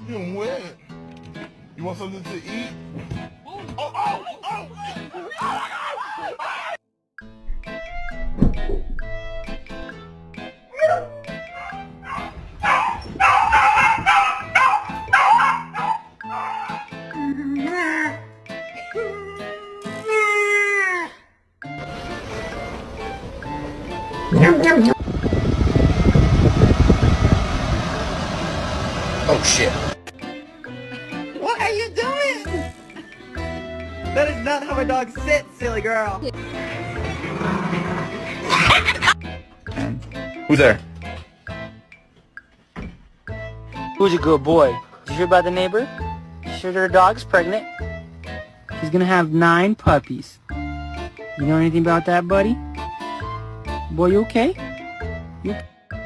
You wet. You want something to eat? Oh! Oh shit. What are you doing? That is not how a dog sits, silly girl. Who's there? Who's a good boy? Did you hear about the neighbor? She said her dog's pregnant. She's gonna have 9 puppies. You know anything about that, buddy? Boy, you okay? You